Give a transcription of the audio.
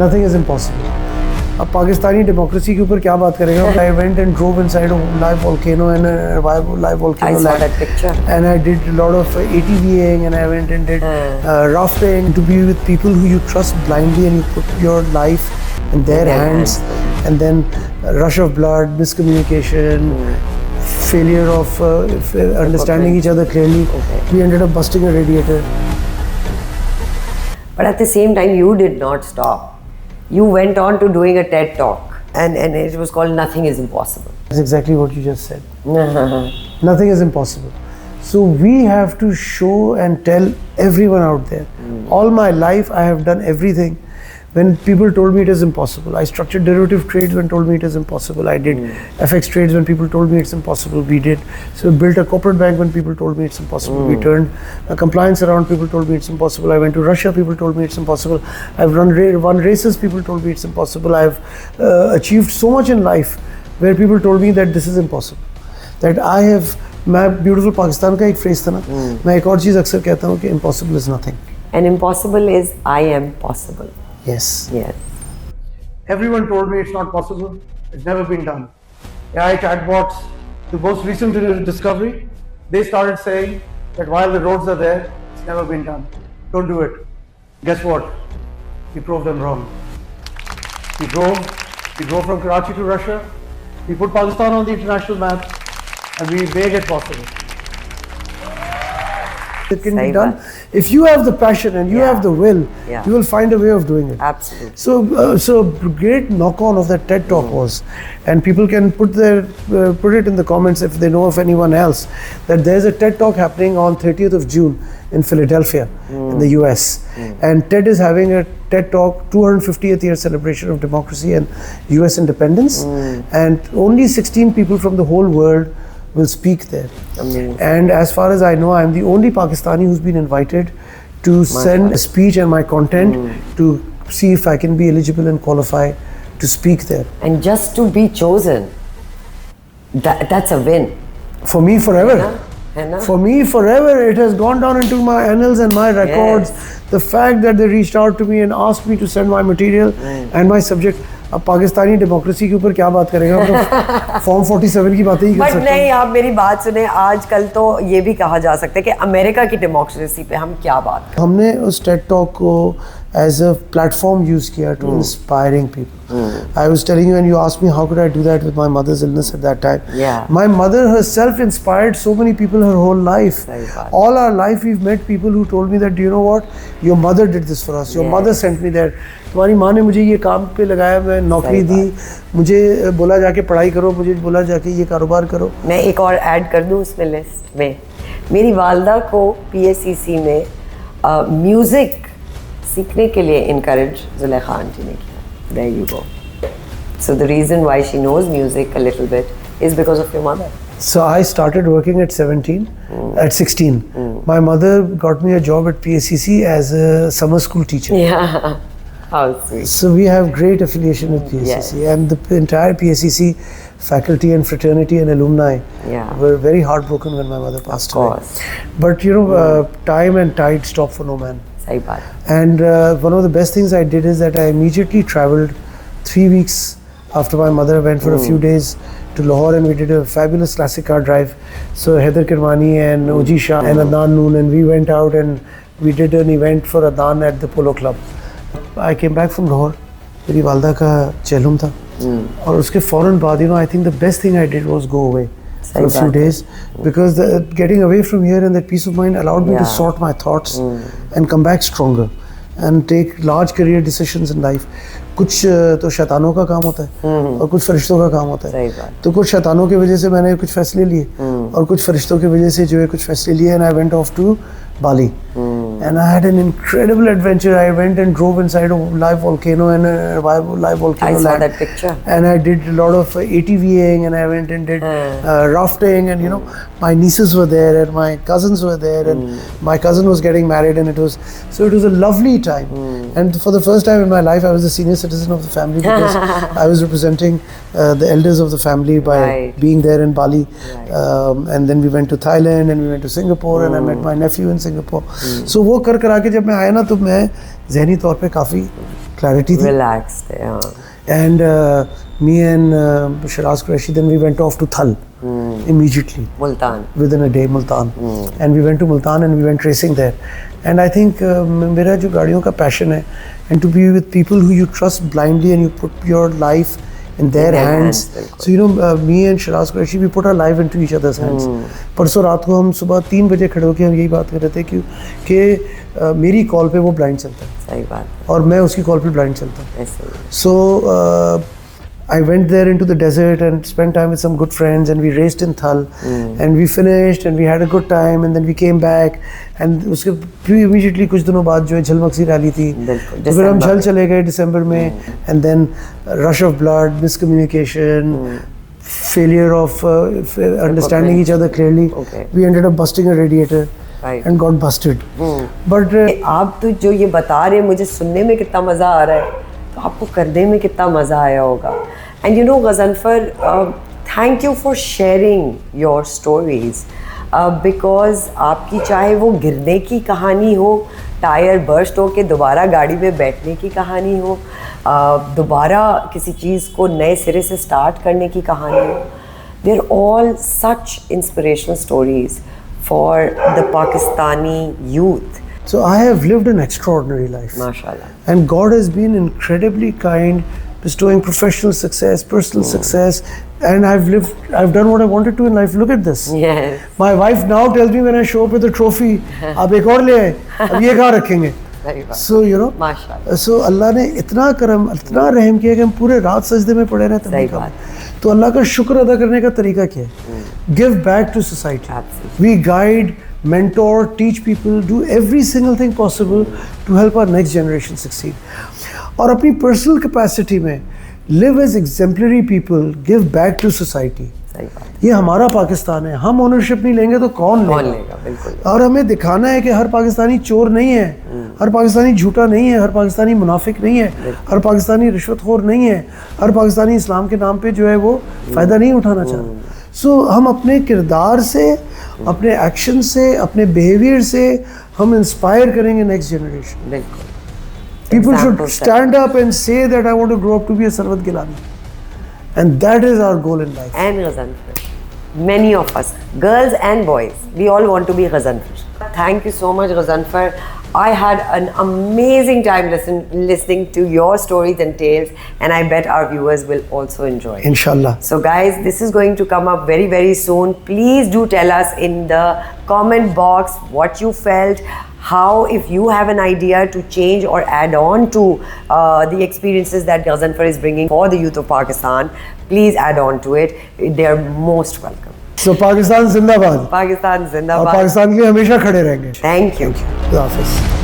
Nothing is impossible. अब Pakistani democracy के ऊपर क्या बात करेगा? I went and drove inside a live volcano and a live volcano. I saw that picture. And I did a lot of ATVing and I went and did rafting. To be with people who you trust blindly and you put your life in their hands, and then a rush of blood, miscommunication, failure of understanding each other clearly. We ended up busting a radiator. But at the same time, you did not stop. You went on to doing a TED talk, and it was called Nothing is Impossible. That's exactly what you just said. Nothing is impossible. So we have to show and tell everyone out there. All my life I have done everything. When people told me it is impossible, I structured derivative trades when told me it is impossible. I did FX trades when people told me it's impossible. We did. So we built a corporate bank when people told me it's impossible. We turned compliance around, people told me it's impossible. I went to Russia, people told me it's impossible. I've won races, people told me it's impossible. I've achieved so much in life where people told me that this is impossible. That I have, मैं beautiful Pakistan का एक phrase था ना, मैं एक और चीज़ अक्सर कहता हूँ कि impossible is nothing. And impossible is I am possible. Yes. Yes. Everyone told me it's not possible. It's never been done. AI chatbots, the most recent discovery, they started saying that while the roads are there, it's never been done. Don't do it. Guess what? We proved them wrong. We drove from Karachi to Russia. We put Pakistan on the international map, and we made it possible. It can be done. If you have the passion and you have the will, you will find a way of doing it. Absolutely. So great knock-on of that TED talk was, and people can put it in the comments if they know of anyone else, that there's a TED talk happening on 30th of June in Philadelphia in the US. And TED is having a TED talk 250th year celebration of democracy and US independence. And only 16 people from the whole world will speak there. Amazing. And as far as I know, I'm the only Pakistani who's been invited to send a speech and my content to see if I can be eligible and qualify to speak there. And just to be chosen, that's a win. For me, forever. है ना? For me, forever. It has gone down into my annals and my records. The fact that they reached out to me and asked me to send my material and my subject. अब Pakistani democracy के ऊपर क्या बात करेगा? तो form 47 की बातें ही कर सकते हैं। बट नहीं, आप मेरी बात सुने, आजकल तो ये भी कहा जा सकता है कि अमेरिका की डेमोक्रेसी पे हम क्या बात करें। हमने उस टेड टॉक को as a platform use kiya to inspiring people. I was telling you, and you asked me how could I do that with my mother's illness at that time. Yeah. My mother herself inspired so many people her whole life. All our life we've met people who told me that, do you know what, your mother did this for us. Your mother sent me there. तुम्हारी माँ ने मुझे ये काम पे लगाया, मैं नौकरी दी, मुझे बोला जाके पढ़ाई करो, मुझे बोला जाके ये कारोबार करो। मैं एक और ऐड कर दूँ उसमें लिस्ट में, मेरी वालदा को PSCC में म्यूजिक सीखने के लिए इनकरेज जुलेखा आंटी ने किया। There you go. So the reason why she knows music a little bit is because of your mother. So I started working at 16. My mother got me a job at PSCC as a summer school teacher. Yeah, how sweet. So we have great affiliation with PSCC, and the entire PSCC faculty and fraternity and alumni were very heartbroken when my mother passed away. But you know, time and tide stop for no man. सही बात. And one of the best things I did is that I immediately traveled 3 weeks after my mother. Went for a few days to Lahore and we did a fabulous classic car drive. So Haider Kirmani and Oji Shah and Adnan Noon, and we went out and we did an event for Adnan at the Polo Club. I came back from Lahore. मेरी वालदा का चेलुम था और उसके फौरन बाद, you know, I think the best thing I did was go away for a few days, because getting away from here and that peace of mind allowed me to sort my thoughts and come back stronger and take large career decisions in life. कुछ तो शैतानों का काम होता है और कुछ फरिश्तों का काम होता है। तो कुछ शैतानों की वजह से मैंने कुछ फैसले लिए और कुछ फरिश्तों की वजह से जो है कुछ फैसले लिए, and I went off to Bali. And I had an incredible adventure. I went and drove inside a live volcano and a live volcano. I saw that picture. And I did a lot of ATVing, and I went and did rafting, and you know, my nieces were there and my cousins were there, and my cousin was getting married, and it was a lovely time. And for the first time in my life, I was the senior citizen of the family because I was representing the elders of the family by being there in Bali. And then we went to Thailand and we went to Singapore, and I met my nephew in Singapore. So वो कर आके जब मैं आया ना, तो मैं ज़हनी तौर पे काफ़ी clarity थी. Relaxed, yeah. And me and Shiraz Qureshi, then we went off to Thal immediately. Multan. Within a day, Multan. And we went to Multan and we went racing there. And I think मेरा जो गाड़ियों का passion है, and to be with people who you trust blindly and you put your life in their hands. So you know, me and Shiraz Qureshi, we put our life into each other's hands. परसों रात को हम सुबह 3 बजे खड़े होकर हम यही बात कर रहे थे कि मेरी कॉल पे वो ब्लाइंड चलता है. सही बात है. और मैं उसकी कॉल पे ब्लाइंड चलता हूँ. ऐसे ही. So I went there into the desert and spent time with some good friends, and we raced in Thal, and we finished and we had a good time, and then we came back, and उसके immediately कुछ दिनों बाद जो है झलमक सी rally थी, तो फिर हम झल चले गए दिसंबर में, and then rush of blood, miscommunication, failure of understanding each other clearly. We ended up busting a radiator and got busted. But आप तो जो ये बता रहे हैं मुझे सुनने में कितना मज़ा आ रहा है, तो आपको करने में कितना मज़ा आया होगा. And you know Ghazanfar, thank you for sharing your stories, because आपकी चाहे वो गिरने की कहानी हो, टायर बर्स्ट हो के दोबारा गाड़ी में बैठने की कहानी हो, दोबारा किसी चीज़ को नए सिरे से स्टार्ट करने की कहानी हो, they are all such inspirational stories for the Pakistani youth. So I have lived an extraordinary life. MashaAllah. And God has been incredibly kind, bestowing professional success, personal success, and I've done what I wanted to in life. Look at this. Yes. My wife now tells me when I show up with a trophy, अब एक और ले आए, अब ये कहाँ रखेंगे? So you know, MashaAllah. So Allah ने इतना करम, इतना रहम किया कि हम पूरे रात सजदे में पड़े रहते हैं. तो अल्लाह का शुक्र अदा करने का तरीका क्या है? Give back to society. Absolutely. We guide, mentor, teach people, do every single thing possible to help our next generation succeed. और अपनी personal capacity में live as exemplary people, give back to society. ये हमारा पाकिस्तान है, हम ownership नहीं लेंगे तो कौन लेगा? बिल्कुल. और हमें दिखाना है कि हर पाकिस्तानी चोर नहीं है, हर पाकिस्तानी झूठा नहीं है, हर पाकिस्तानी मुनाफिक नहीं है, हर पाकिस्तानी रिश्वतखोर नहीं है, हर पाकिस्तानी इस्लाम के नाम पे जो है वो फ़ायदा नहीं उठाना चाहता. सो हम अपने किरदार से, अपने एक्शन से, अपने बिहेवियर से हम इंस्पायर करेंगे नेक्स्ट जनरेशन. बिल्कुल. People should stand up and say that I want to grow up to be a Sarwat Gilani. And that is our goal in life. And Ghazanfar. Many of us, girls and boys, we all want to be Ghazanfar. Thank you so much, Ghazanfar. I had an amazing time listening to your stories and tales, and I bet our viewers will also enjoy it. Inshallah. So guys, this is going to come up very, very soon. Please do tell us in the comment box what you felt, how, if you have an idea to change or add on to the experiences that Ghazanfar is bringing for the youth of Pakistan, please add on to it. They are most welcome. So Pakistan Zindabad. Pakistan Zindabad. और पाकिस्तान के लिए हमेशा खड़े रहेंगे. Thank you. खुदा हाफिज़.